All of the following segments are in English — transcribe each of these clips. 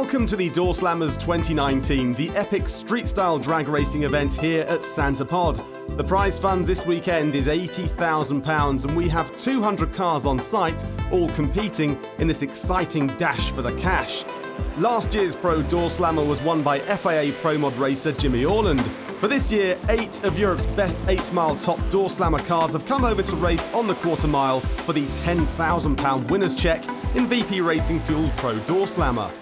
Welcome to the Doorslammers 2019, the epic street-style drag racing event here at Santa Pod. The prize fund this weekend is £80,000 and we have 200 cars on site, all competing in this exciting dash for the cash. Last year's Pro Doorslammer was won by FIA Pro Mod racer Jimmy Orland. For this year, 8 of Europe's best 8th-mile top Doorslammer cars have come over to race on the quarter mile for the £10,000 winner's check in VP Racing Fuel's Pro Doorslammer.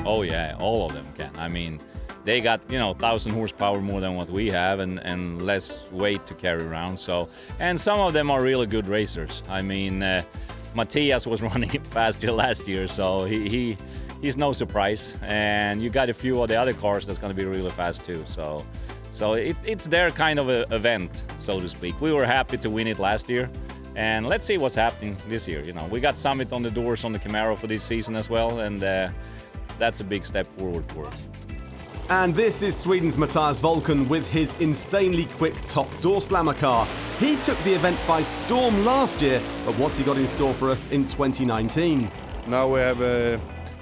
Oh yeah, all of them can. I mean, they got, 1,000 horsepower more than what we have and less weight to carry around. So, and some of them are really good racers. I mean, Matthias was running faster last year, so he's no surprise. And you got a few of the other cars that's going to be really fast too. So it's their kind of a event, so to speak. We were happy to win it last year. And let's see what's happening this year. We got Summit on the doors on the Camaro for this season as well. And that's a big step forward for us. And this is Sweden's Matthias Volkan with his insanely quick top Doorslammer car. He took the event by storm last year, but what's he got in store for us in 2019? Now we have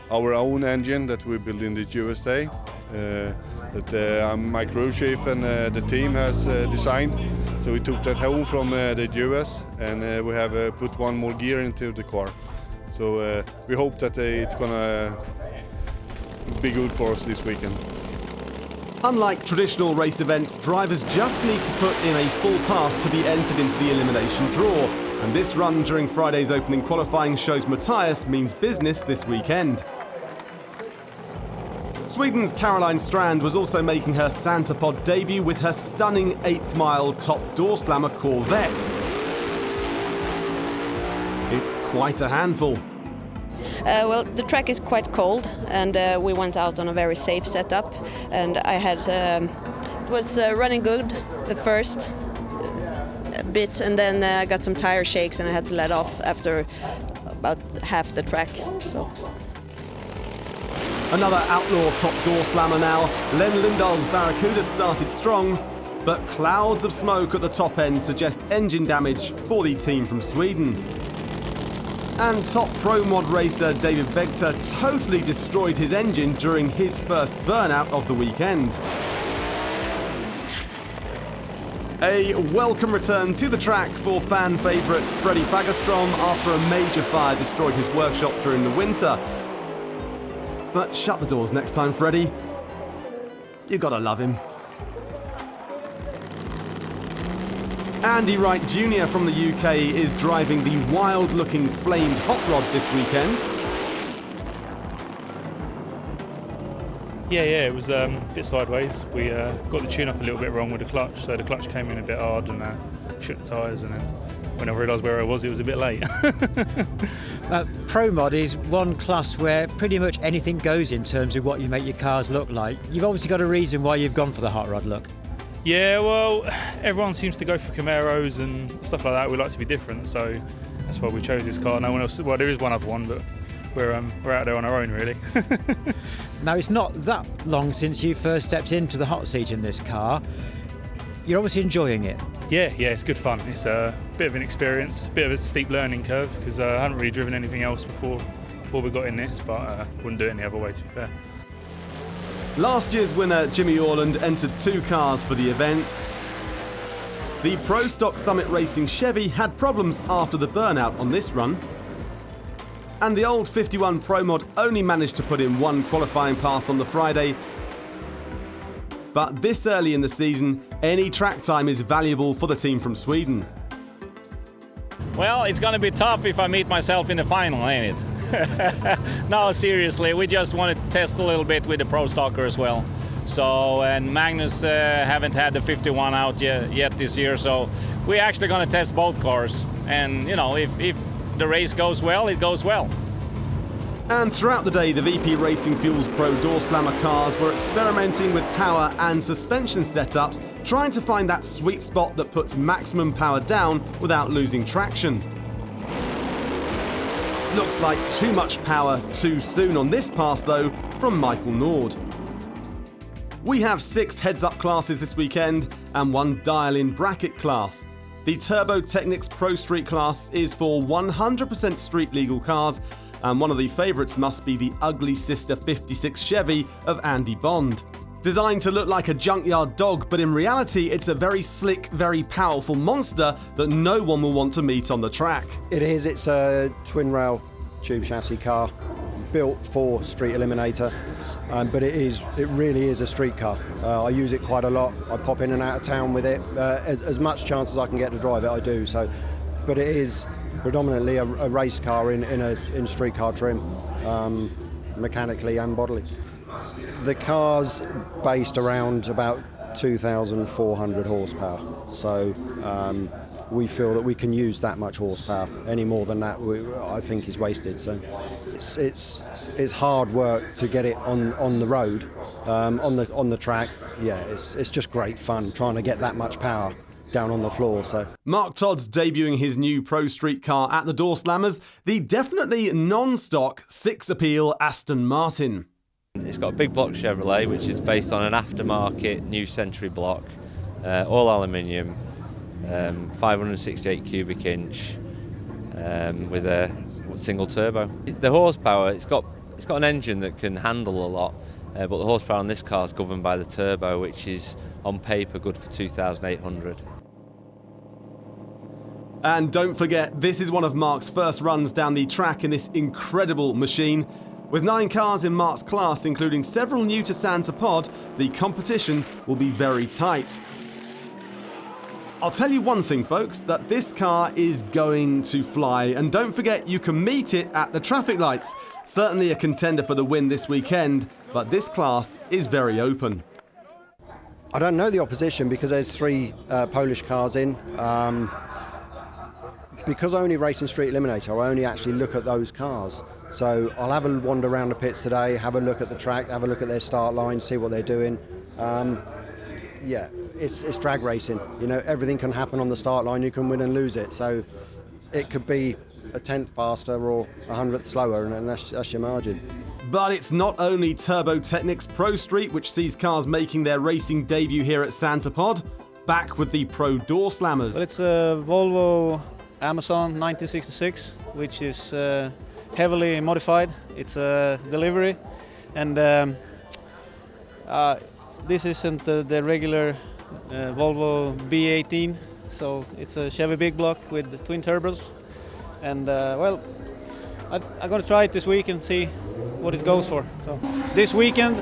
our own engine that we built in the USA, that my crew chief and the team has designed. So we took that home from the US and we have put one more gear into the car. So we hope that it's gonna be good for us this weekend. Unlike traditional race events, drivers just need to put in a full pass to be entered into the elimination draw. And this run during Friday's opening qualifying shows Matthias means business this weekend. Sweden's Caroline Strand was also making her Santa Pod debut with her stunning 8th mile top Doorslammer Corvette. It's quite a handful. Well, the track is quite cold, and we went out on a very safe setup. And I had it was running good the first bit, and then I got some tire shakes, and I had to let off after about half the track. So. Another outlaw top Doorslammer now. Len Lindahl's Barracuda started strong, but clouds of smoke at the top end suggest engine damage for the team from Sweden. And top Pro Mod racer David Vegter totally destroyed his engine during his first burnout of the weekend. A welcome return to the track for fan favourite Freddie Fagerstrom after a major fire destroyed his workshop during the winter. But shut the doors next time, Freddie. You gotta love him. Andy Wright Jr. from the UK is driving the wild-looking flamed hot rod this weekend. Yeah, it was a bit sideways. We got the tune up a little bit wrong with the clutch, so the clutch came in a bit hard and shook the tyres, and then when I realised where I was, it was a bit late. Pro Mod is one class where pretty much anything goes in terms of what you make your cars look like. You've obviously got a reason why you've gone for the hot rod look. Yeah, well, everyone seems to go for Camaros and stuff like that. We like to be different, so that's why we chose this car. No one else. Well, there is one other one, but we're out there on our own, really. Now, it's not that long since you first stepped into the hot seat in this car. You're obviously enjoying it. Yeah, it's good fun. It's a bit of an experience, a bit of a steep learning curve, because I hadn't really driven anything else before we got in this, but wouldn't do it any other way, to be fair. Last year's winner, Jimmy Orland, entered 2 cars for the event. The Pro Stock Summit Racing Chevy had problems after the burnout on this run. And the old 51 Pro Mod only managed to put in 1 qualifying pass on the Friday. But this early in the season, any track time is valuable for the team from Sweden. Well, it's going to be tough if I meet myself in the final, ain't it? No, seriously, we just wanted to test a little bit with the Pro Stocker as well. So, and Magnus haven't had the 51 out yet this year, so we're actually going to test both cars. And, if the race goes well, it goes well. And throughout the day, the VP Racing Fuel's Pro Doorslammer cars were experimenting with power and suspension setups, trying to find that sweet spot that puts maximum power down without losing traction. Looks like too much power too soon on this pass, though, from Michael Nord. We have 6 heads-up classes this weekend and 1 dial-in bracket class. The Turbo Technics Pro Street class is for 100% street-legal cars, and one of the favourites must be the ugly sister 56 Chevy of Andy Bond. Designed to look like a junkyard dog, but in reality it's a very slick, very powerful monster that no one will want to meet on the track. It's a twin rail tube chassis car built for street eliminator, but it really is a street car. I use it quite a lot. I pop in and out of town with it. As much chance as I can get to drive it, I do. But it is predominantly a race car in street car trim, mechanically and bodily. The car's based around about 2,400 horsepower, so we feel that we can use that much horsepower. Any more than that, I think, is wasted. So it's hard work to get it on the road, on the track. Yeah, it's just great fun trying to get that much power down on the floor. So Mark Todd's debuting his new Pro Street car at the Doorslammers, the definitely non-stock six-appeal Aston Martin. It's got a big block Chevrolet, which is based on an aftermarket New Century block, all aluminium, 568 cubic inch, with a single turbo. The horsepower, it's got an engine that can handle a lot, but the horsepower on this car is governed by the turbo, which is on paper good for 2,800. And don't forget, this is one of Mark's first runs down the track in this incredible machine. With 9 cars in Mark's class, including several new to Santa Pod, the competition will be very tight. I'll tell you one thing, folks, that this car is going to fly. And don't forget, you can meet it at the traffic lights. Certainly a contender for the win this weekend, but this class is very open. I don't know the opposition because there's 3 Polish cars in. Because I only race in Street Eliminator, I only actually look at those cars. So I'll have a wander around the pits today, have a look at the track, have a look at their start line, see what they're doing. Yeah, it's drag racing. You know, everything can happen on the start line. You can win and lose it. So it could be a tenth faster or a hundredth slower, and that's your margin. But it's not only Turbo Technics Pro Street which sees cars making their racing debut here at Santa Pod. Back with the Pro Doorslammers. Well, it's a Volvo Amazon 1966, which is heavily modified. It's a delivery, and this isn't the regular Volvo B18, so it's a Chevy big block with twin turbos. And well, I'm going to try it this week and see what it goes for. So this weekend,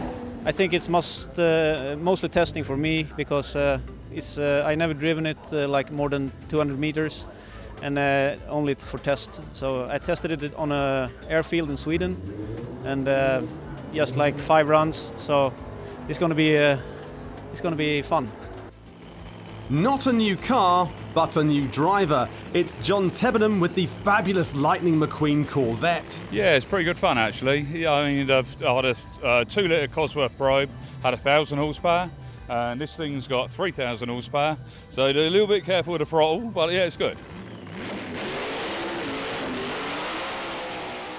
I think it's mostly testing for me because I never driven it like more than 200 meters. And only for test. So I tested it on an airfield in Sweden, and just like 5 runs. So it's going to be fun. Not a new car, but a new driver. It's John Tebenham with the fabulous Lightning McQueen Corvette. Yeah, it's pretty good fun actually. Yeah, I mean, I had a 2-litre Cosworth probe, had 1,000 horsepower, and this thing's got 3,000 horsepower. So a little bit careful with the throttle, but yeah, it's good.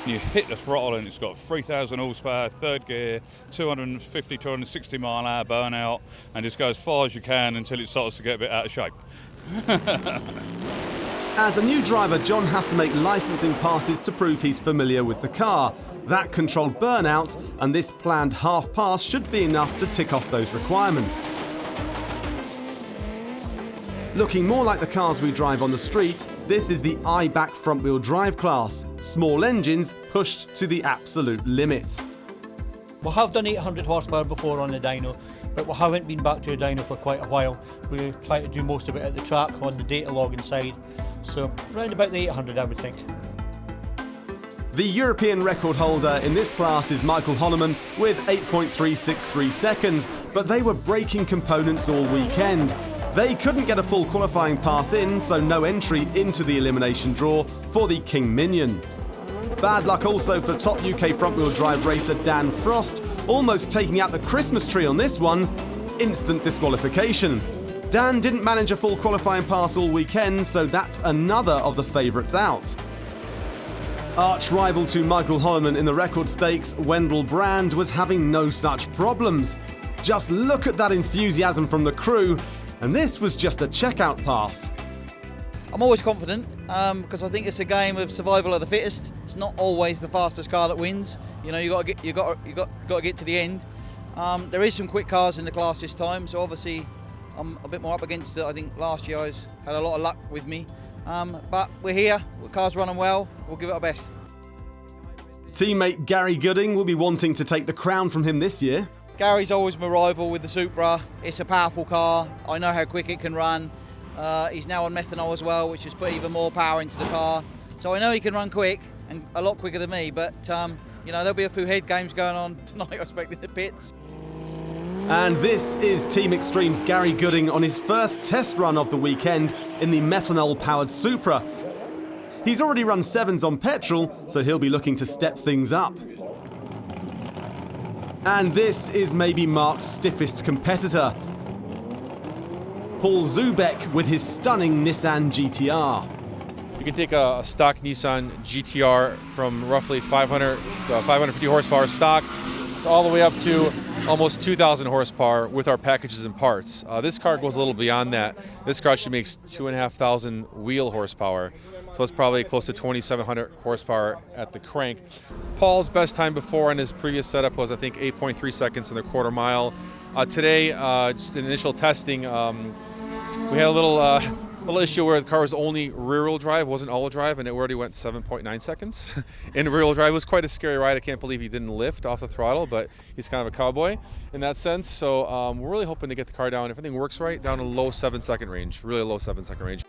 You hit the throttle and it's got 3,000 horsepower, 3rd gear, 250, 260 mile an hour burnout, and just go as far as you can until it starts to get a bit out of shape. As a new driver, John has to make licensing passes to prove he's familiar with the car. That controlled burnout and this planned half pass should be enough to tick off those requirements. Looking more like the cars we drive on the street, this is the I-back front-wheel drive class. Small engines pushed to the absolute limit. We have done 800 horsepower before on the dyno, but we haven't been back to a dyno for quite a while. We try to do most of it at the track on the data logging side, so around about the 800 I would think. The European record holder in this class is Michael Honneman with 8.363 seconds, but they were breaking components all weekend. They couldn't get a full qualifying pass in, so no entry into the elimination draw for the King Minion. Bad luck also for top UK front-wheel drive racer Dan Frost, almost taking out the Christmas tree on this one. Instant disqualification. Dan didn't manage a full qualifying pass all weekend, so that's another of the favourites out. Arch rival to Michael Honneman in the record stakes, Wendell Brand was having no such problems. Just look at that enthusiasm from the crew, and this was just a checkout pass. I'm always confident because I think it's a game of survival of the fittest. It's not always the fastest car that wins. You know, you got to get to the end. There is some quick cars in the class this time, so obviously I'm a bit more up against it. I think last year I had a lot of luck with me, but we're here. The car's running well. We'll give it our best. Teammate Gary Gooding will be wanting to take the crown from him this year. Gary's always my rival with the Supra. It's a powerful car. I know how quick it can run. He's now on methanol as well, which has put even more power into the car. So I know he can run quick, and a lot quicker than me, but you know, there'll be a few head games going on tonight, I expect, in the pits. And this is Team Extreme's Gary Gooding on his first test run of the weekend in the methanol-powered Supra. He's already run 7s on petrol, so he'll be looking to step things up. And this is maybe Mark's stiffest competitor, Paul Zubek with his stunning Nissan GTR. You can take a stock Nissan GTR from roughly 550 horsepower stock all the way up to almost 2,000 horsepower with our packages and parts. This car goes a little beyond that. This car actually makes 2,500 wheel horsepower, so it's probably close to 2,700 horsepower at the crank. Paul's best time before in his previous setup was, I think, 8.3 seconds in the quarter mile. Today, just in initial testing, we had a little issue where the car was only rear-wheel drive, wasn't all-wheel drive, and it already went 7.9 seconds. In rear-wheel drive, it was quite a scary ride. I can't believe he didn't lift off the throttle, but he's kind of a cowboy in that sense. So we're really hoping to get the car down, if everything works right, down to low 7-second range, really low 7-second range.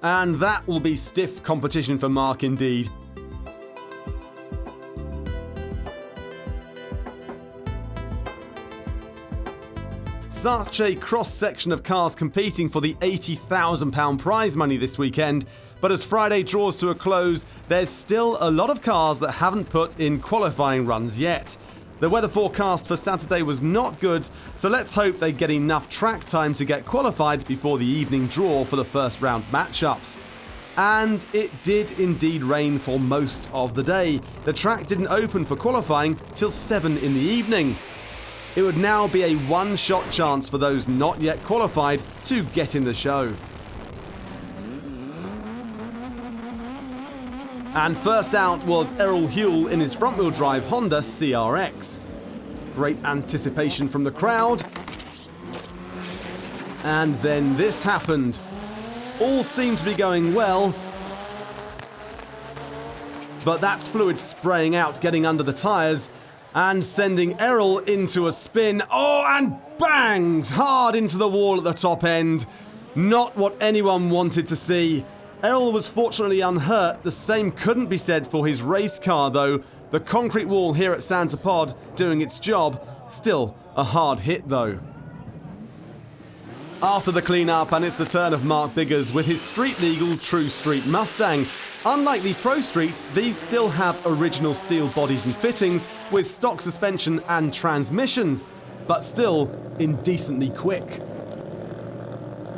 And that will be stiff competition for Mark indeed. Such a cross-section of cars competing for the £80,000 prize money this weekend, but as Friday draws to a close, there's still a lot of cars that haven't put in qualifying runs yet. The weather forecast for Saturday was not good, so let's hope they get enough track time to get qualified before the evening draw for the first round matchups. And it did indeed rain for most of the day. The track didn't open for qualifying till 7 in the evening. It would now be a one-shot chance for those not yet qualified to get in the show. And first out was Errol Huell in his front-wheel drive Honda CRX. Great anticipation from the crowd. And then this happened. All seemed to be going well, but that's fluid spraying out, getting under the tyres, and sending Errol into a spin. Oh, and banged hard into the wall at the top end. Not what anyone wanted to see. Errol was fortunately unhurt. The same couldn't be said for his race car, though. The concrete wall here at Santa Pod doing its job. Still a hard hit, though. After the clean-up, and it's the turn of Mark Biggers with his street-legal True Street Mustang. Unlike the Pro Streets, these still have original steel bodies and fittings with stock suspension and transmissions, but still indecently quick.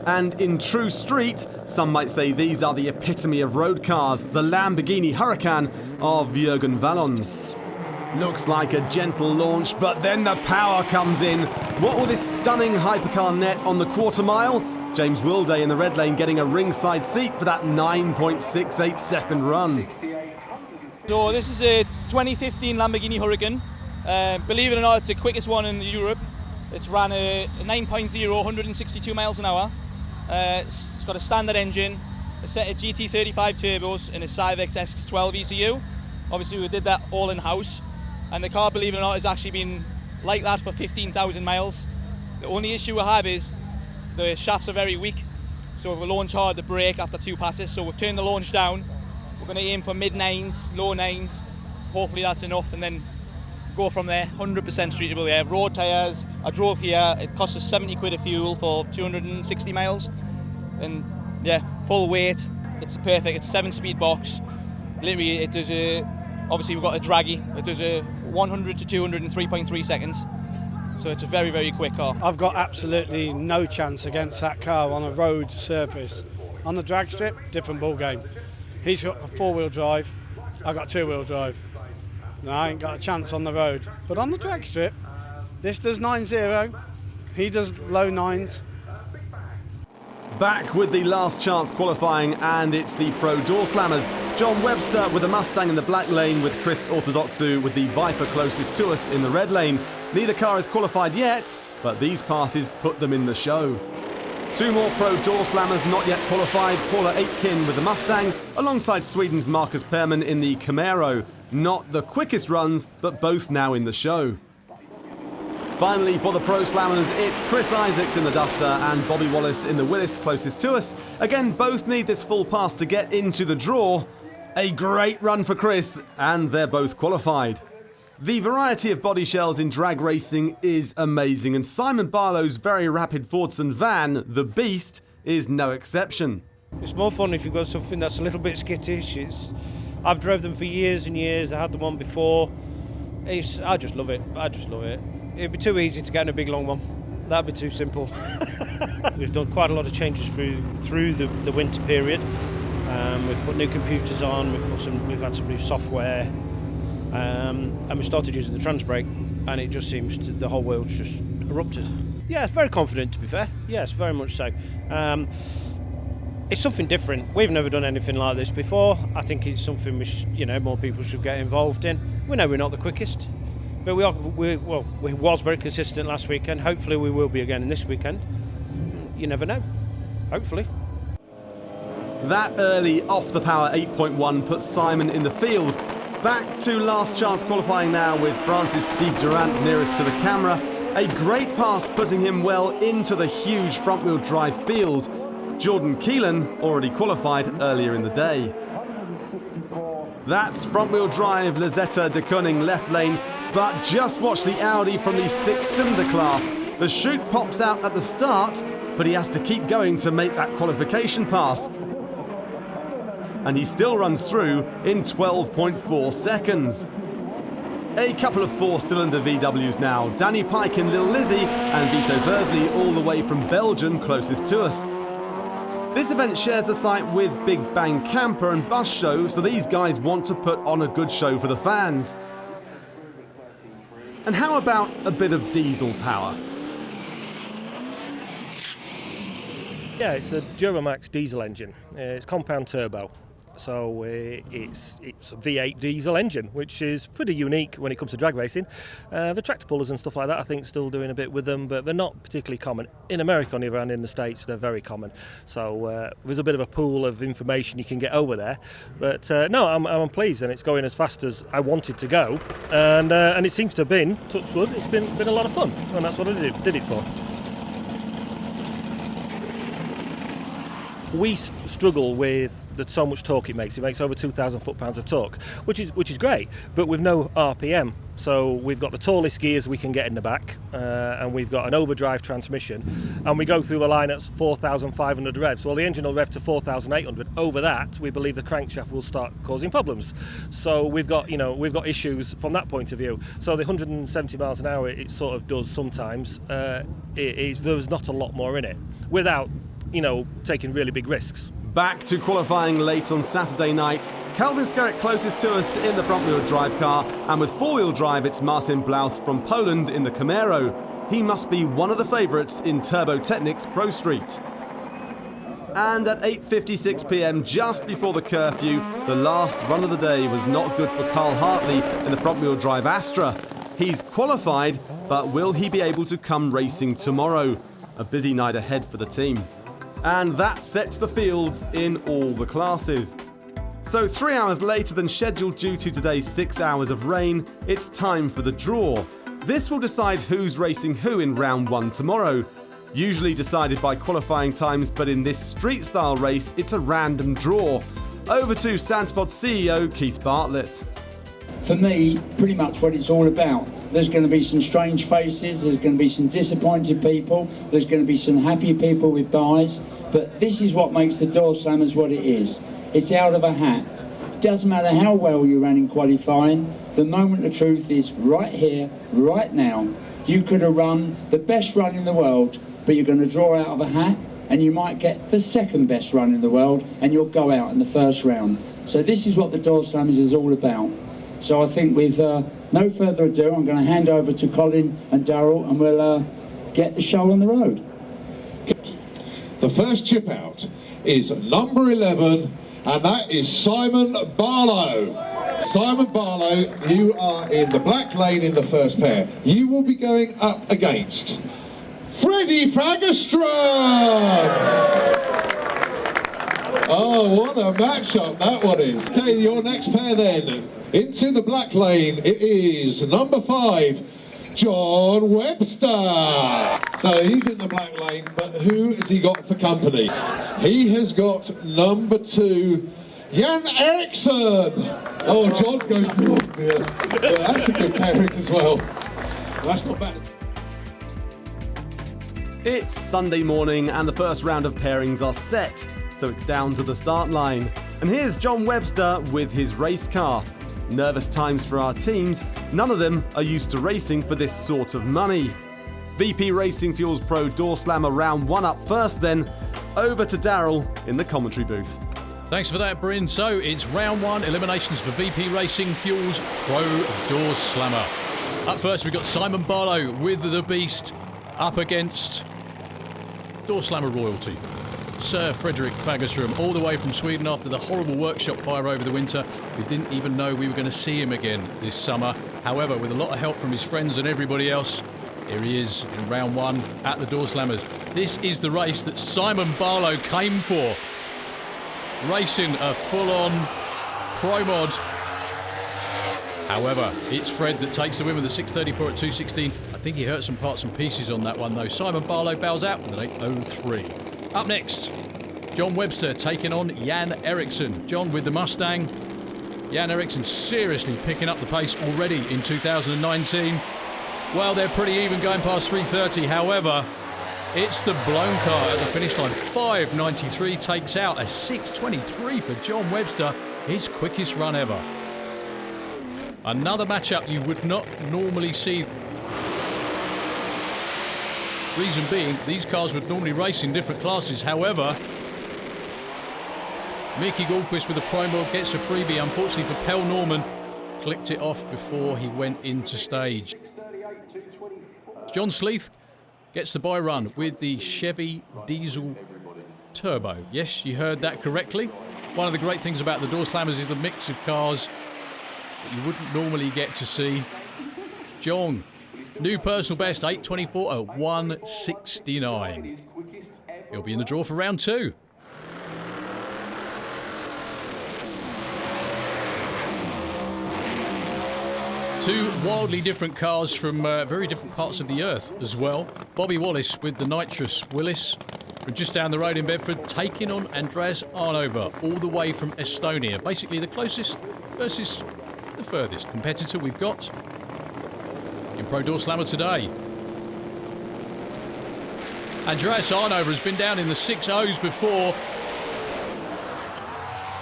And in True Street, some might say these are the epitome of road cars, the Lamborghini Huracan of Jürgen Wallons. Looks like a gentle launch, but then the power comes in. What will this stunning hypercar net on the quarter mile? James Wilday in the red lane getting a ringside seat for that 9.68 second run. So this is a 2015 Lamborghini Huracan. Believe it or not, it's the quickest one in Europe. It's ran a 9.0, 162 miles an hour. It's got a standard engine, a set of GT35 turbos and a Cyvex X12 ECU. Obviously we did that all in-house. And the car, believe it or not, has actually been like that for 15,000 miles. The only issue we have is the shafts are very weak, so if we launch hard, the brake after 2 passes. So we've turned the launch down. We're going to aim for mid-9s, low 9s. Hopefully that's enough, and then go from there. 100% streetable, yeah. Road tyres. I drove here. It cost us 70 quid of fuel for 260 miles. And yeah, full weight. It's perfect. It's a 7-speed box. Literally, it does a... Obviously, we've got a draggy. It does a 100 to 200 in 3.3 seconds. So it's a very, very quick car. I've got absolutely no chance against that car on a road surface. On the drag strip, different ball game. He's got a 4-wheel drive, I've got 2-wheel drive. No, I ain't got a chance on the road. But on the drag strip, this does 9.0, he does low 9s. Back with the last chance qualifying, and it's the Pro Doorslammers. John Webster with the Mustang in the black lane, with Chris Orthodoxou with the Viper closest to us in the red lane. Neither car is qualified yet, but these passes put them in the show. Two more Pro Doorslammers not yet qualified. Paula Aitken with the Mustang, alongside Sweden's Marcus Perman in the Camaro. Not the quickest runs, but both now in the show. Finally, for the Pro Slammers, it's Chris Isaacs in the Duster and Bobby Wallace in the Willis closest to us. Again, both need this full pass to get into the draw. A great run for Chris, and they're both qualified. The variety of body shells in drag racing is amazing, and Simon Barlow's very rapid Fordson van, the Beast, is no exception. It's more fun if you've got something that's a little bit skittish. I've drove them for years and years. I had the one before. I just love it. It'd be too easy to get in a big long one. That'd be too simple. We've done quite a lot of changes through the winter period. We've put new computers on. We've had some new software. And we started using the trans brake, and it just seems the whole world's just erupted. Yeah, it's very confident, to be fair. Yes, very much so. It's something different. We've never done anything like this before. I think it's something more people should get involved in. We know we're not the quickest, but we was very consistent last weekend. Hopefully we will be again in this weekend. You never know. Hopefully. That early off the power 8.1 puts Simon in the field. Back to last chance qualifying now, with Francis Steve Durant nearest to the camera. A great pass putting him well into the huge front-wheel drive field. Jordan Keelan already qualified earlier in the day. That's front-wheel drive Lazetta de Koning left lane, but just watch the Audi from the six-cylinder class. The chute pops out at the start, but he has to keep going to make that qualification pass. And he still runs through in 12.4 seconds. A couple of four-cylinder VWs now. Danny Pike and Lil Lizzy, and Vito Versley all the way from Belgium closest to us. This event shares the site with Big Bang Camper and Bus Show, so these guys want to put on a good show for the fans. And how about a bit of diesel power? Yeah, it's a Duramax diesel engine. It's compound turbo. So it's a V8 diesel engine, which is pretty unique when it comes to drag racing. The tractor pullers and stuff like that, I think, still doing a bit with them, but they're not particularly common. In America, on the other hand, in the States, they're very common. So there's a bit of a pool of information you can get over there. But no, I'm pleased, and it's going as fast as I wanted to go. And it seems to have been, touch wood, it's been a lot of fun, and that's what I did it for. We struggle with so much torque it makes. It makes over 2,000 foot-pounds of torque, which is great, but with no RPM. So we've got the tallest gears we can get in the back, and we've got an overdrive transmission, and we go through the line at 4,500 revs. Well, the engine will rev to 4,800. Over that, we believe the crankshaft will start causing problems. So we've got issues from that point of view. So the 170 miles an hour it sort of does sometimes. There's not a lot more in it without taking really big risks. Back to qualifying late on Saturday night. Calvin Skerritt closest to us in the front-wheel drive car, and with four-wheel drive it's Marcin Blauth from Poland in the Camaro. He must be one of the favourites in Turbo Technic's Pro Street. And at 8:56 p.m, just before the curfew, the last run of the day was not good for Carl Hartley in the front-wheel drive Astra. He's qualified, but will he be able to come racing tomorrow? A busy night ahead for the team. And that sets the fields in all the classes. So 3 hours later than scheduled due to today's 6 hours of rain, it's time for the draw. This will decide who's racing who in round 1 tomorrow. Usually decided by qualifying times, but in this street-style race, it's a random draw. Over to Santapod CEO Keith Bartlett. For me, pretty much what it's all about. There's going to be some strange faces, there's going to be some disappointed people, there's going to be some happy people with buys, but this is what makes the Doorslammers what it is. It's out of a hat. Doesn't matter how well you ran in qualifying, the moment of truth is right here, right now. You could have run the best run in the world, but you're going to draw out of a hat, and you might get the second best run in the world, and you'll go out in the first round. So this is what the Doorslammers is all about. So I think with no further ado, I'm going to hand over to Colin and Darryl, and we'll get the show on the road. The The first chip out is number 11, and that is Simon Barlow. Simon Barlow, you are in the black lane in the first pair. You will be going up against Freddie Fagerström. Oh, what a matchup that one is. Okay, your next pair then. Into the black lane, it is number 5, John Webster. So he's in the black lane, but who has he got for company? He has got number 2, Jan Eriksson. Oh, John goes to, oh dear. Yeah, that's a good pairing as well. That's not bad. It's Sunday morning and the first round of pairings are set, so it's down to the start line. And here's John Webster with his race car. Nervous times for our teams, none of them are used to racing for this sort of money. VP Racing Fuels Pro Doorslammer round 1 up first then, over to Daryl in the commentary booth. Thanks for that, Bryn. So it's round 1, eliminations for VP Racing Fuels Pro Doorslammer. Up first we've got Simon Barlow with the Beast up against Doorslammer royalty, Sir Fredrik Fagerström, all the way from Sweden after the horrible workshop fire over the winter. We didn't even know we were going to see him again this summer. However, with a lot of help from his friends and everybody else, here he is in round 1 at the Doorslammers. This is the race that Simon Barlow came for. Racing a full-on pro mod. However, it's Fred that takes the win with the 634 at 2:16. I think he hurt some parts and pieces on that one though. Simon Barlow bows out with an 8:03. Up next, John Webster taking on Jan Eriksson. John with the Mustang. Jan Eriksson seriously picking up the pace already in 2019. Well, they're pretty even going past 3:30. However, it's the blown car at the finish line. 5:93 takes out a 6:23 for John Webster, his quickest run ever. Another matchup you would not normally see. Reason being, these cars would normally race in different classes. However, Mickey Goldquist with a Pro Mod gets a freebie. Unfortunately for Pell Norman, clicked it off before he went into stage. John Sleeth gets the buy run with the Chevy Diesel Turbo. Yes, you heard that correctly. One of the great things about the Doorslammers is the mix of cars that you wouldn't normally get to see. John, new personal best, 8:24 at 1:69. He'll be in the draw for round 2. Two wildly different cars from very different parts of the earth as well. Bobby Wallace with the Nitrous Willis from just down the road in Bedford, taking on Andreas Arnover, all the way from Estonia. Basically the closest versus the furthest competitor we've got in Pro Doorslammer today. Andreas Arnover has been down in the 6.0s before,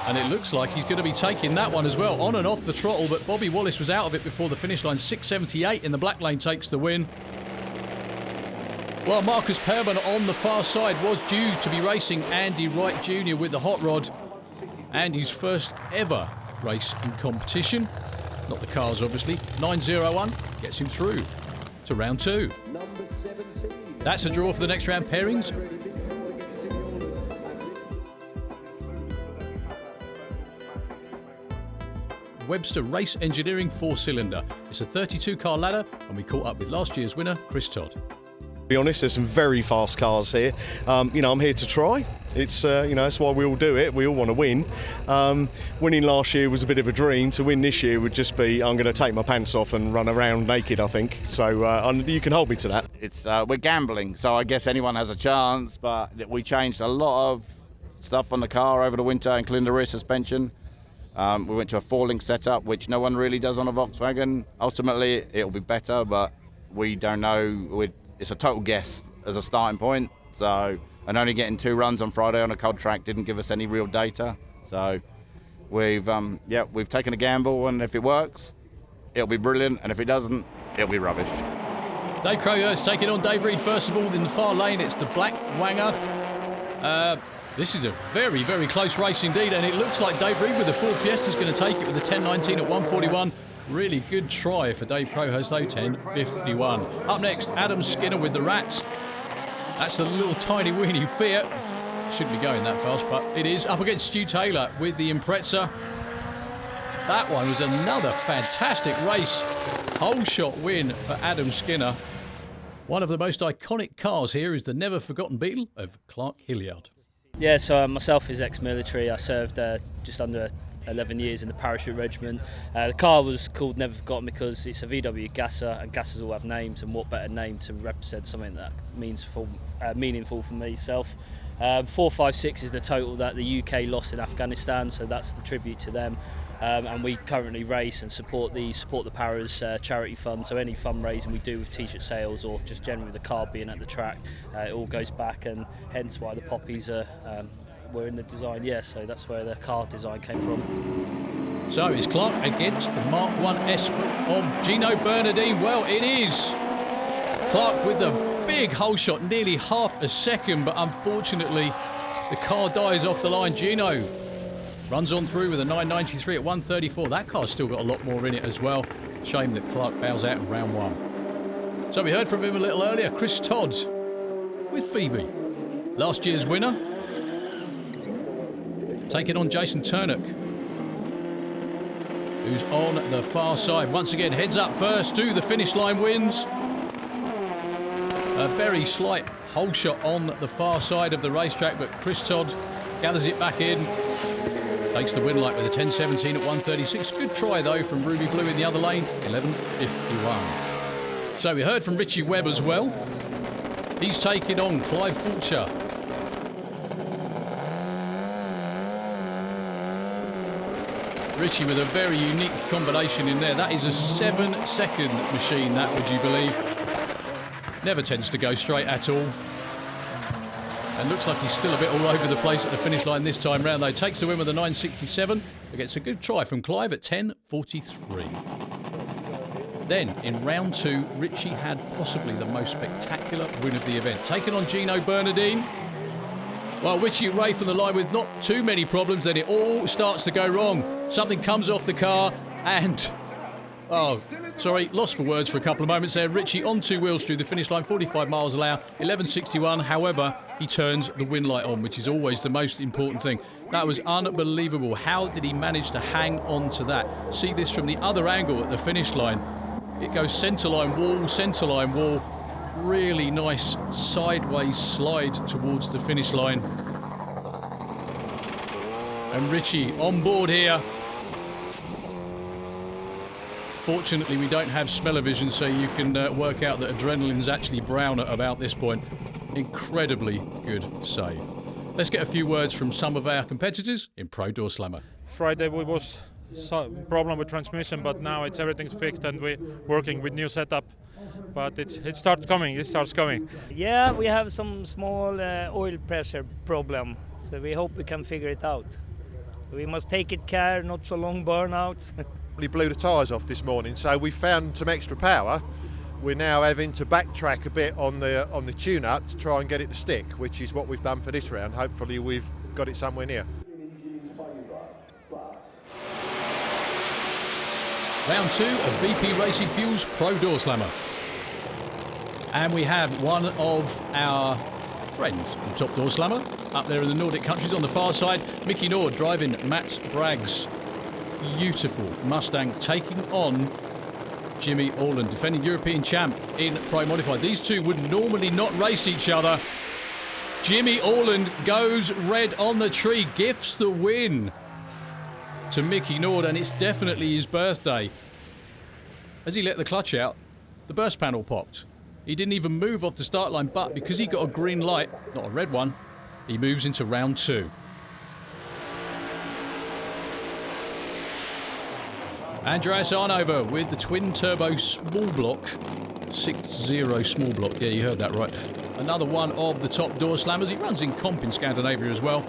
and it looks like he's going to be taking that one as well, on and off the throttle, but Bobby Wallace was out of it before the finish line. 6:78 in the black lane takes the win. Well, Marcus Perman on the far side was due to be racing Andy Wright Jr. with the hot rod. Andy's first ever race in competition. Not the cars, obviously. 9:01 gets him through to round 2. That's a draw for the next round pairings. Webster Race Engineering 4-cylinder. It's a 32-car ladder, and we caught up with last year's winner, Chris Todd. To be honest, there's some very fast cars here. I'm here to try. It's that's why we all do it. We all want to win. Winning last year was a bit of a dream. To win this year would just be, I'm going to take my pants off and run around naked, I think. So you can hold me to that. It's we're gambling, so I guess anyone has a chance. But we changed a lot of stuff on the car over the winter, including the rear suspension. We went to a 4-link setup, which no one really does on a Volkswagen. Ultimately, it'll be better, but we don't know. It's a total guess as a starting point. So, and only getting 2 runs on Friday on a cold track didn't give us any real data. So, we've taken a gamble, and if it works, it'll be brilliant, and if it doesn't, it'll be rubbish. Dave Crowhurst taking on Dave Reed first of all in the far lane. It's the Black Wanger. This is a very, very close race indeed, and it looks like Dave Reed with the Ford Fiesta is going to take it with the 10.19 at 1:41. Really good try for Dave Crowhurst though, 10.51. Up next, Adam Skinner with the Rats. That's the little tiny weeny Fiat. Shouldn't be going that fast, but it is. Up against Stu Taylor with the Impreza. That one was another fantastic race. Whole shot win for Adam Skinner. One of the most iconic cars here is the never forgotten Beetle of Clark Hilliard. Yeah, so myself is ex-military. I served just under 11 years in the parachute regiment. The car was called Never Forgotten because it's a VW Gasser, and Gassers all have names, and what better name to represent something that means meaningful for myself. 456 is the total that the UK lost in Afghanistan, so that's the tribute to them. And we currently race and support the Paras charity fund, so any fundraising we do with t-shirt sales or just generally the car being at the track, it all goes back, and hence why the poppies were in the design. Yeah, so that's where the car design came from. So is Clark against the Mark 1 Esper of Gino Bernardine? Well, it is. Clark with the big hole shot, nearly half a second, but unfortunately the car dies off the line. Gino runs on through with a 993 at 134. That car's still got a lot more in it as well. Shame that Clark bows out in round one. So we heard from him a little earlier, Chris Todd with Phoebe. Last year's winner, taking on Jason Turnock, who's on the far side. Once again, heads up first to the finish line wins. A very slight hole shot on the far side of the racetrack, but Chris Todd gathers it back in. Takes the win light with a 10.17 at 136. Good try though from Ruby Blue in the other lane, 11.51. So we heard from Richie Webb as well. He's taking on Clive Fulcher. Richie with a very unique combination in there. That is a 7-second machine, that, would you believe? Never tends to go straight at all. And looks like he's still a bit all over the place at the finish line this time round, though. Takes the win with a 9.67. Gets a good try from Clive at 10.43. Then, in round two, Richie had possibly the most spectacular win of the event. Taking on Gino Bernardine. Well, Richie Ray from the line with not too many problems, then it all starts to go wrong. Something comes off the car and... lost for words for a couple of moments there. Richie on two wheels through the finish line, 45 miles an hour, 11.61. However, he turns the win light on, which is always the most important thing. That was unbelievable. How did he manage to hang on to that? See this from the other angle at the finish line. It goes centreline wall. Really nice sideways slide towards the finish line. And Richie on board here. Fortunately, we don't have smell-o-vision, so you can work out that adrenaline's actually brown at about this point. Incredibly good save. Let's get a few words from some of our competitors in Pro Doorslammer. Friday we was some problem with transmission, but now everything's fixed and we're working with new setup. But it starts coming. Yeah, we have some small oil pressure problem, so we hope we can figure it out. We must take it care, not so long burnouts. We blew the tyres off this morning, so we found some extra power. We're now having to backtrack a bit on the tune-up to try and get it to stick, which is what we've done for this round. Hopefully we've got it somewhere near. Round two of VP Racing Fuels Pro Doorslammer. And we have one of our friends from Top Doorslammer up there in the Nordic countries on the far side. Mickey Nord driving Mats Bragg's beautiful Mustang, taking on Jimmy Orland, defending European champ in Pro Modified. These two would normally not race each other. Jimmy Orland goes red on the tree, gifts the win to Mickey Nord, and it's definitely his birthday. As he let the clutch out, the burst panel popped. He didn't even move off the start line, but because he got a green light, not a red one, he moves into round two. Andreas Arnover with the twin turbo small block, 6.0 small block. Yeah, you heard that right. Another one of the Top Doorslammers. He runs in comp in Scandinavia as well.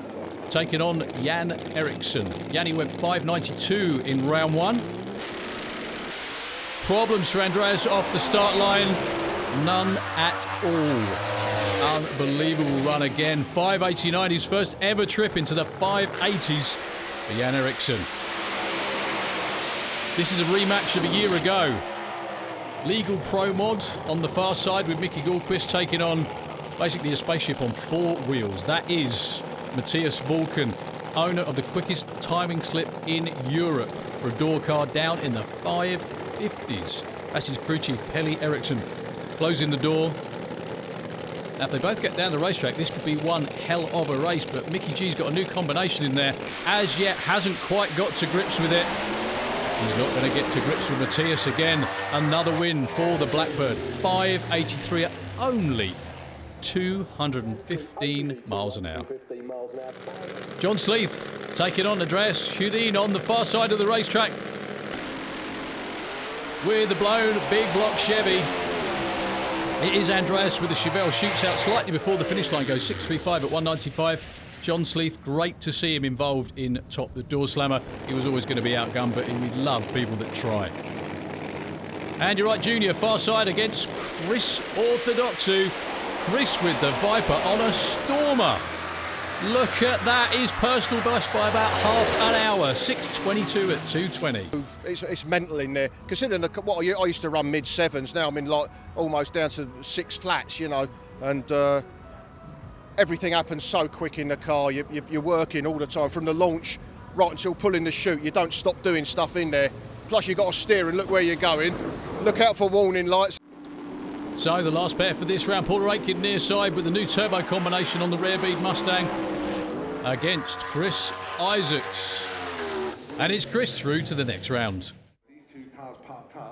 Taking on Jan Eriksson. Janni went 5.92 in round one. Problems for Andreas off the start line. None at all. Unbelievable run again. 5.89, his first ever trip into the 5.80s for Jan Eriksson. This is a rematch of a year ago. Legal Pro Mod on the far side with Mickey Goldquist taking on basically a spaceship on 4 wheels. That is Matthias Vulcan, owner of the quickest timing slip in Europe for a door car down in the 550s. That's his crew chief, Pelle Eriksson, closing the door. Now, if they both get down the racetrack, this could be one hell of a race, but Mickey G's got a new combination in there. As yet, hasn't quite got to grips with it. He's not going to get to grips with Matthias again. Another win for the Blackbird. 583 at only 215 miles an hour. John Sleeth taking on Andreas Schudin on the far side of the racetrack with the blown big block Chevy. It is Andreas with the Chevelle, shoots out slightly before the finish line, goes 6.35 at 195. John Sleeth, great to see him involved in Top the Doorslammer. He was always going to be outgunned, but we love people that try. Andy Wright Jr. far side against Chris Orthodoxou. Chris with the Viper on a Stormer. Look at that, his personal best by about half an hour, 6.22 at 220. It's mental in there. Considering what I used to run mid-7s, now I'm in like almost down to 6 flats, you know, and everything happens so quick in the car. You're working all the time from the launch right until pulling the chute. You don't stop doing stuff in there. Plus you've got to steer and look where you're going. Look out for warning lights. So the last pair for this round, Paul Aitken near side with the new turbo combination on the rear bead Mustang against Chris Isaacs. And it's Chris through to the next round.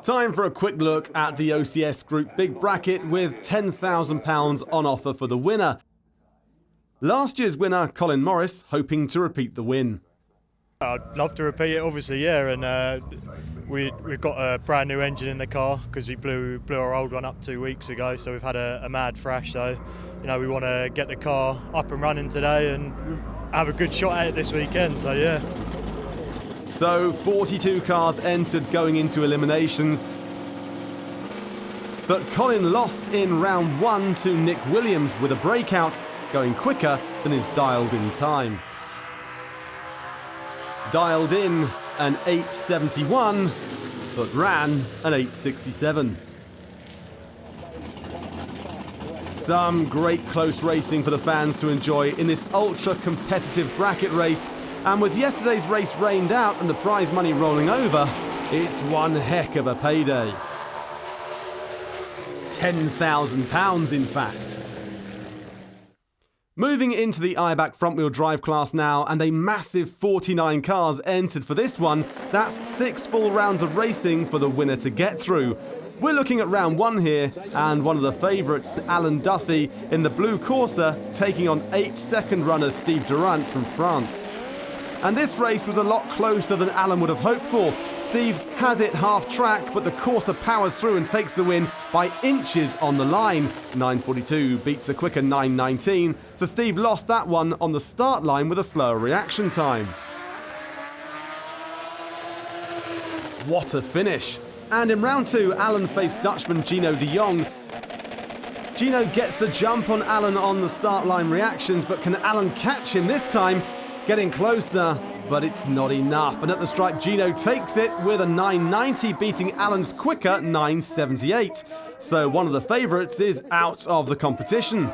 Time for a quick look at the OCS Group Big Bracket with £10,000 on offer for the winner. Last year's winner, Colin Morris, hoping to repeat the win. I'd love to repeat it, obviously, yeah, and we've got a brand new engine in the car because we blew our old one up 2 weeks ago, so we've had a mad thrash. So, you know, we want to get the car up and running today and have a good shot at it this weekend. So, yeah. So 42 cars entered going into eliminations, but Colin lost in round 1 to Nick Williams with a breakout, going quicker than his dialed-in time. Dialed in an 8.71, but ran an 8.67. Some great close racing for the fans to enjoy in this ultra-competitive bracket race, and with yesterday's race rained out and the prize money rolling over, it's one heck of a payday. £10,000 in fact. Moving into the IBAC front-wheel drive class now, and a massive 49 cars entered for this one. That's 6 full rounds of racing for the winner to get through. We're looking at round 1 here, and one of the favourites, Alan Duthie, in the blue Corsa, taking on 8-second runner Steve Durant from France. And this race was a lot closer than Alan would have hoped for. Steve has it half track, but the Corsa powers through and takes the win by inches on the line. 9.42 beats a quicker 9.19, so Steve lost that one on the start line with a slower reaction time. What a finish. And in round 2, Alan faced Dutchman Gino de Jong. Gino gets the jump on Alan on the start line reactions, but can Alan catch him this time? Getting closer, but it's not enough. And at the stripe, Gino takes it with a 9.90, beating Alan's quicker 9.78. So one of the favourites is out of the competition.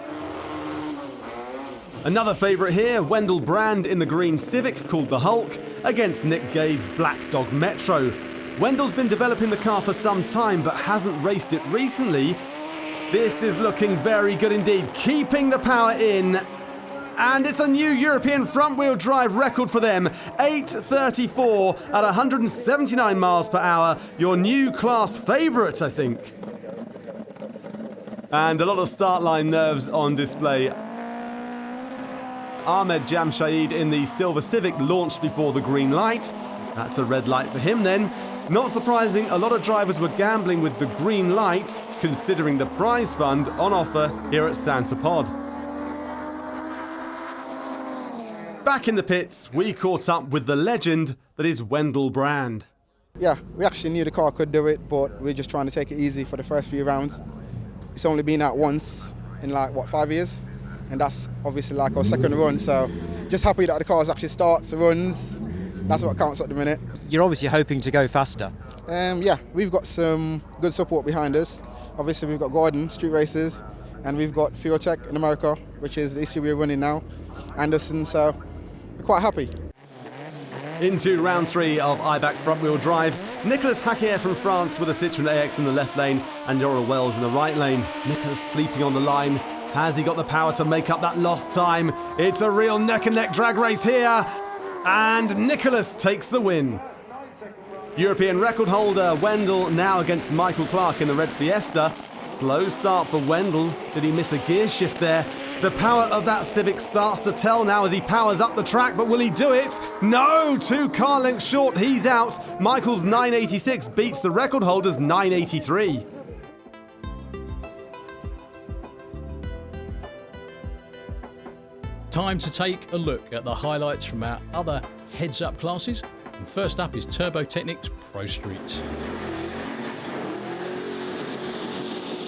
Another favourite here, Wendell Brand in the green Civic called the Hulk, against Nick Gay's Black Dog Metro. Wendell's been developing the car for some time, but hasn't raced it recently. This is looking very good indeed, keeping the power in. And it's a new European front-wheel drive record for them. 8.34 at 179 miles per hour. Your new class favourite, I think. And a lot of start line nerves on display. Ahmed Jamshid in the silver Civic launched before the green light. That's a red light for him then. Not surprising, a lot of drivers were gambling with the green light, considering the prize fund on offer here at Santa Pod. Back in the pits, we caught up with the legend that is Wendell Brand. Yeah, we actually knew the car could do it, but we're just trying to take it easy for the first few rounds. It's only been out once in 5 years, and that's obviously our second run, so just happy that the car actually starts, runs. That's what counts at the minute. You're obviously hoping to go faster. Yeah, we've got some good support behind us. Obviously we've got Gordon, Street Races, and we've got Fueltech in America, which is the issue we're running now, Anderson, so we're quite happy. Into round 3 of IBAC front-wheel drive, Nicolas Haquier from France with a Citroën AX in the left lane and Yoral Wells in the right lane. Nicolas sleeping on the line. Has he got the power to make up that lost time? It's a real neck-and-neck drag race here, and Nicolas takes the win. European record holder Wendell now against Michael Clark in the red Fiesta. Slow start for Wendell. Did he miss a gear shift there? The power of that Civic starts to tell now as he powers up the track, but will he do it? No! 2 car lengths short, he's out. Michael's 986 beats the record holder's 983. Time to take a look at the highlights from our other heads-up classes. And first up is Turbo Technics Pro Street.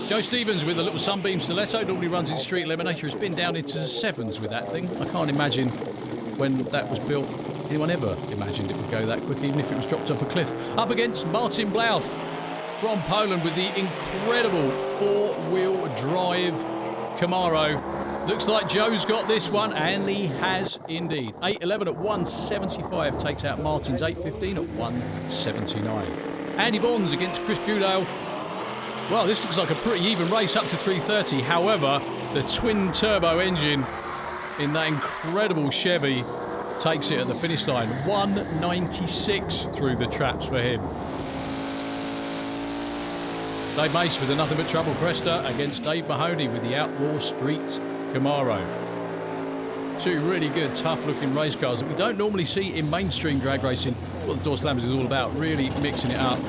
Joe Stevens with a little Sunbeam Stiletto, normally runs in Street Eliminator, has been down into the 7s with that thing. I can't imagine when that was built, anyone ever imagined it would go that quick, even if it was dropped off a cliff. Up against Martin Blauth from Poland with the incredible 4-wheel drive Camaro. Looks like Joe's got this one, and he has indeed. 8.11 at 175 takes out Martin's 8.15 at 179. Andy Bonds against Chris Goodale. Well, this looks like a pretty even race up to 330. However, the twin turbo engine in that incredible Chevy takes it at the finish line. 196 through the traps for him. Dave Mace with a Nothing But Trouble Cresta against Dave Mahoney with the Outlaw Street Camaro. 2 really good, tough-looking race cars that we don't normally see in mainstream drag racing. What the Doorslammers is all about, really mixing it up.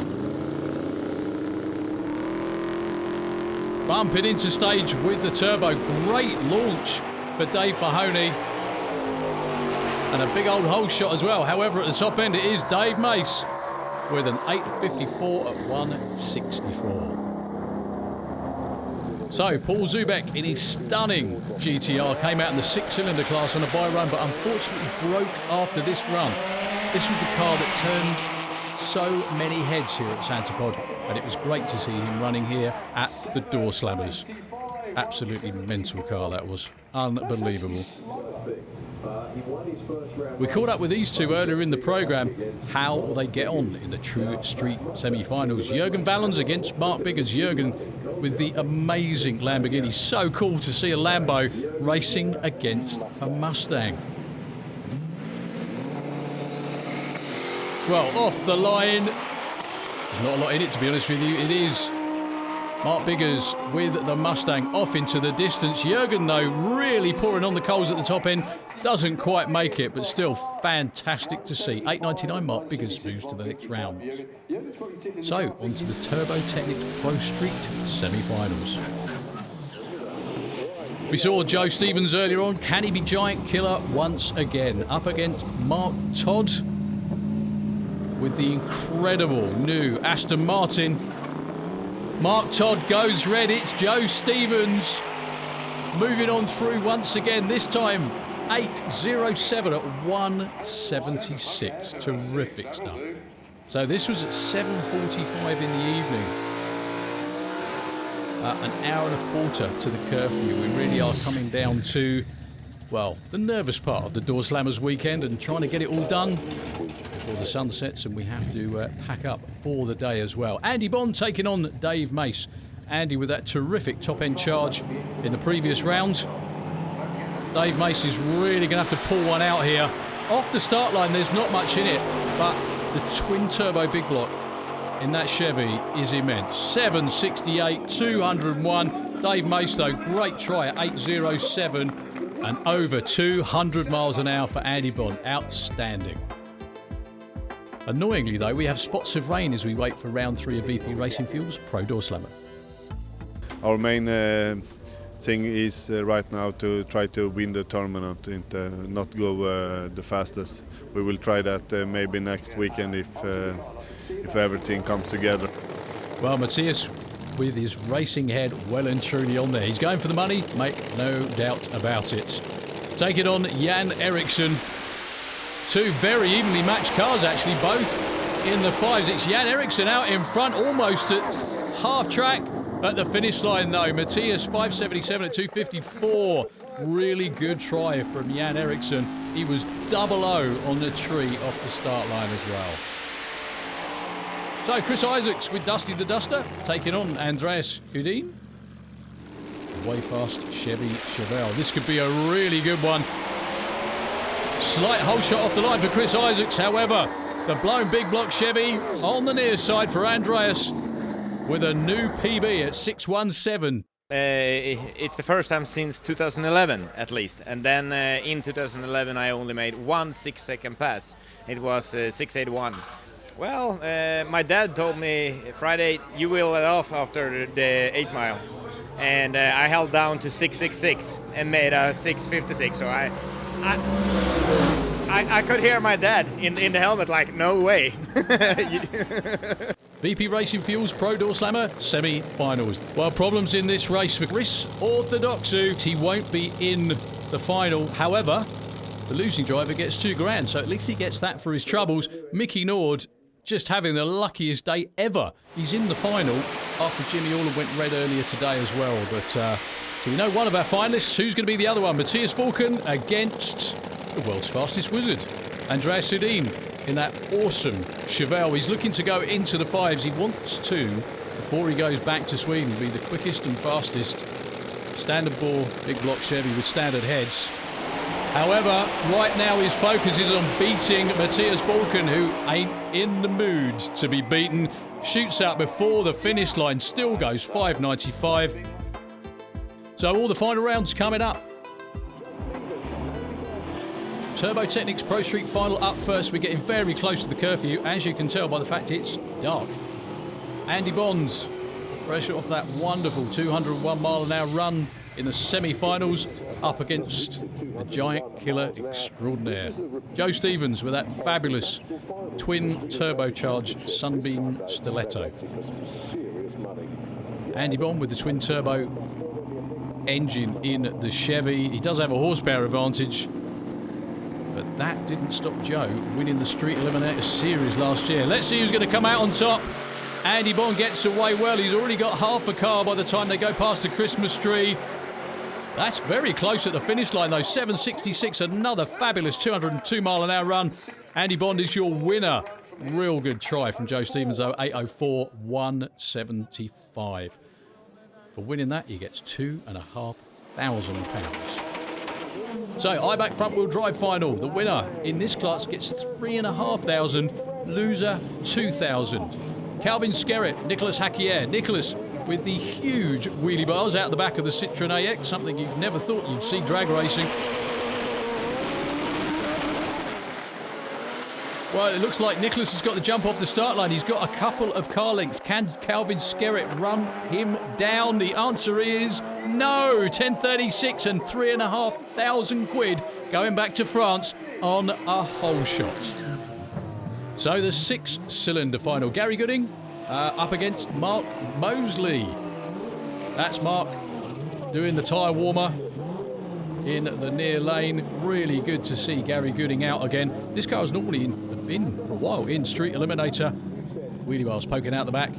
Bumping into stage with the turbo. Great launch for Dave Mahoney. And a big old hole shot as well. However, at the top end, it is Dave Mace with an 8.54 at 164. So, Paul Zubek in his stunning GTR came out in the 6-cylinder class on a buy run, but unfortunately broke after this run. This was the car that turned so many heads here at Santa Pod, and it was great to see him running here at the Doorslammers. Absolutely mental car that was. Unbelievable. We caught up with these two earlier in the programme, how they get on in the True Street semi-finals. Jürgen Vallens against Mark Biggers. Jürgen with the amazing Lamborghini. So cool to see a Lambo racing against a Mustang. Well, off the line. There's not a lot in it, to be honest with you. It is Mark Biggers with the Mustang off into the distance. Jürgen, though, really pouring on the coals at the top end. Doesn't quite make it, but still fantastic to see. 8.99, Mark Biggers moves to the next round. So, on to the Turbo Technics Pro Street semi-finals. We saw Joe Stevens earlier on. Can he be giant killer once again? Up against Mark Todd with the incredible new Aston Martin. Mark Todd goes red. It's Joe Stevens moving on through once again. This time 8.07 at 176. Terrific stuff. So this was at 7:45 in the evening. An hour and a quarter to the curfew. We really are coming down to, well, the nervous part of the Doorslammers weekend and trying to get it all done before the sun sets, and we have to pack up for the day as well. Andy Bond taking on Dave Mace. Andy with that terrific top-end charge in the previous round. Dave Mace is really going to have to pull one out here. Off the start line, there's not much in it, but the twin-turbo big block in that Chevy is immense. 768, 201. Dave Mace, though, great try at 8.07 and over 200 miles an hour for Andy Bond. Outstanding. Annoyingly, though, we have spots of rain as we wait for round 3 of VP Racing Fuels Pro Doorslammer. Our main thing is right now to try to win the tournament and not go the fastest. We will try that maybe next weekend if everything comes together. Well, Matthias with his racing head well and truly on there. He's going for the money, make no doubt about it. Take it on Jan Eriksson. 2 very evenly matched cars, actually, both in the 5s. It's Jan Eriksson out in front, almost at half track. at the finish line, though. Matthias 577 at 2:54. Really good try from Jan Eriksson. He was 00 on the tree off the start line as well. So Chris Isaacs with Dusty the Duster taking on Andreas Houdin. Way fast Chevy Chevelle. This could be a really good one. Slight hole shot off the line for Chris Isaacs. However, the blown big block Chevy on the near side for Andreas with a new PB at 6:17. It's the first time since 2011 at least, and then in 2011 I only made one 6-second pass. It was 6:81. Well, my dad told me Friday you will let off after the 8 mile, and I held down to 6:66 and made a 6:56. So I could hear my dad in the helmet like, no way. VP Racing Fuels Pro Doorslammer semi-finals. Well, problems in this race for Chris Orthodoxou. He won't be in the final. However, the losing driver gets $2,000, so at least he gets that for his troubles. Mickey Nord just having the luckiest day ever. He's in the final after Jimmy Orland went red earlier today as well. But so we know one of our finalists. Who's going to be the other one? Matthias Vulcan against the world's fastest wizard, Andreas Houdin, in that awesome Chevelle. He's looking to go into the 5s. He wants to, before he goes back to Sweden, be the quickest and fastest standard bore big block Chevy with standard heads. However, right now his focus is on beating Matthias Vulcan, who ain't in the mood to be beaten. Shoots out before the finish line, still goes 5:95. So all the final rounds coming up. Turbo Technics Pro Street Final up first. We're getting very close to the curfew, as you can tell by the fact it's dark. Andy Bonds, fresh off that wonderful 201 mile an hour run in the semi-finals, up against the giant killer extraordinaire. Joe Stevens with that fabulous twin turbocharged Sunbeam Stiletto. Andy Bond with the twin turbo engine in the Chevy. He does have a horsepower advantage, but that didn't stop Joe winning the Street Eliminator Series last year. Let's see who's going to come out on top. Andy Bond gets away well. He's already got half a car by the time they go past the Christmas tree. That's very close at the finish line, though. 7:66, another fabulous 202 mile an hour run. Andy Bond is your winner. Real good try from Joe Stevens, though. 8:04, 175. For winning that, he gets £2,500. So, IBAC front wheel drive final. The winner in this class gets £3,500. Loser, £2,000. Calvin Skerritt, Nicholas Hackier. Nicholas with the huge wheelie bars out the back of the Citroën AX, something you never thought you'd see drag racing. Well, it looks like Nicholas has got the jump off the start line. He's got a couple of car lengths. Can Calvin Skerritt run him down? The answer is no. 10:36 and £3,500 going back to France on a hole shot. So the 6-cylinder final. Gary Gooding up against Mark Mosley. That's Mark doing the tyre warmer in the near lane. Really good to see Gary Gooding out again. This car has normally been for a while in Street Eliminator. Wheelie bars poking out the back.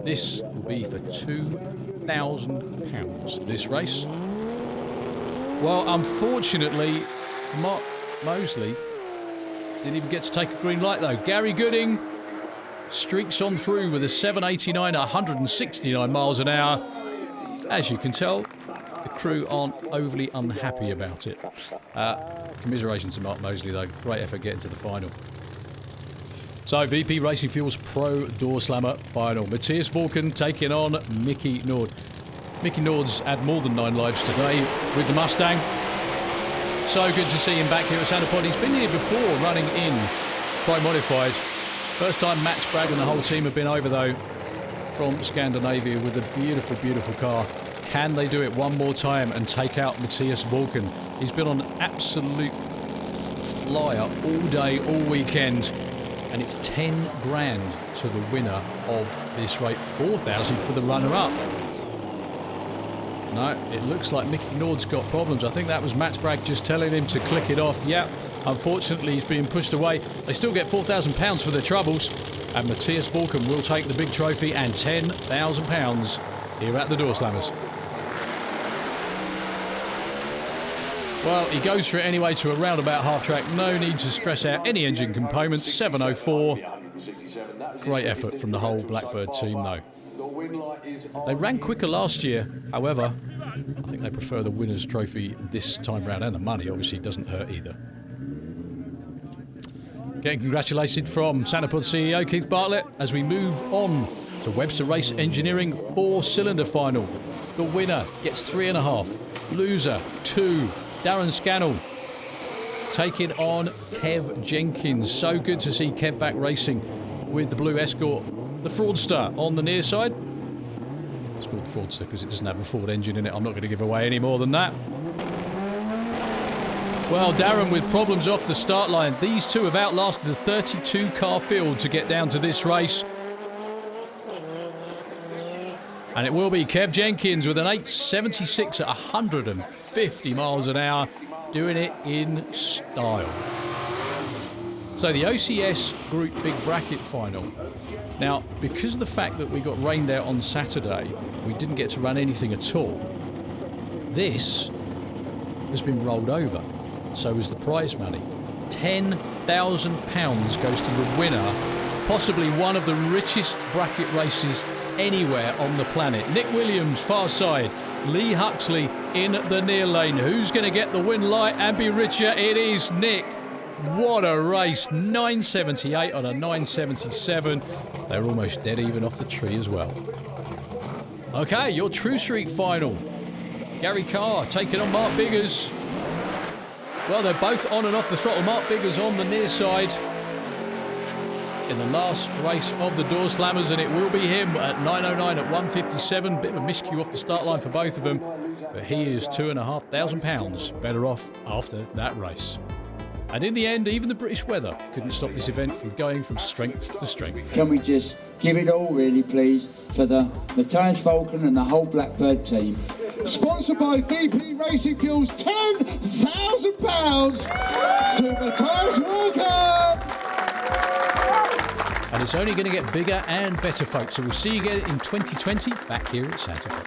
This will be for £2,000 this race. Well, unfortunately, Mark Mosley didn't even get to take a green light, though. Gary Gooding streaks on through with a 789 at 169 miles an hour. As you can tell, the crew aren't overly unhappy about it. Commiserations to Mark Mosley, though. Great effort getting to the final. So, VP Racing Fuels Pro Doorslammer final. Matthias Vulcan taking on Mickey Nord. Mickey Nord's had more than 9 lives today with the Mustang. So good to see him back here at Santa Pod. He's been here before running in Pro Modified. First time Matt Sprague and the whole team have been over, though, from Scandinavia with a beautiful, beautiful car. Can they do it one more time and take out Matthias Vulcan? He's been on an absolute flyer all day, all weekend. And it's 10 grand to the winner of this race. 4,000 for the runner-up. No, it looks like Mickey Nord's got problems. I think that was Matt Sprague just telling him to click it off. Yeah, unfortunately, he's being pushed away. They still get £4,000 for their troubles. And Matthias Vulcan will take the big trophy and £10,000 here at the Doorslammers. Well, he goes for it anyway to around about half track. No need to stress out any engine components. 704. Great effort from the whole Blackbird team, though. They ran quicker last year. However, I think they prefer the winner's trophy this time round, and the money obviously doesn't hurt either. Getting congratulated from Santapod CEO Keith Bartlett as we move on to Webster Race Engineering 4-cylinder final. The winner gets 3.5. Loser 2. Darren Scannell taking on Kev Jenkins. So good to see Kev back racing with the Blue Escort. The Fraudster on the near side. It's called Fraudster because it doesn't have a Ford engine in it. I'm not going to give away any more than that. Well, Darren with problems off the start line. These two have outlasted the 32-car field to get down to this race. And it will be Kev Jenkins with an 876 at 150 miles an hour, doing it in style. So the OCS Group Big Bracket Final. Now, because of the fact that we got rained out on Saturday, we didn't get to run anything at all. This has been rolled over. So is the prize money. £10,000 goes to the winner, possibly one of the richest bracket races anywhere on the planet. Nick Williams, far side. Lee Huxley in the near lane. Who's going to get the win light and be richer? It is Nick. What a race. 978 on a 977. They're almost dead even off the tree as well. Okay, your True Street final. Gary Carr taking on Mark Biggers. Well, they're both on and off the throttle. Mark Biggers on the near side in the last race of the Doorslammers, and it will be him at 9.09 at 1:57. Bit of a miscue off the start line for both of them, but he is £2,500 better off after that race. And in the end, even the British weather couldn't stop this event from going from strength to strength. Can we just give it all, really, please, for the Matthias Falcon and the whole Blackbird team. Sponsored by VP Racing Fuels, £10,000 to Matthias Falcon. And it's only going to get bigger and better, folks. So we'll see you again in 2020 back here at Santapod.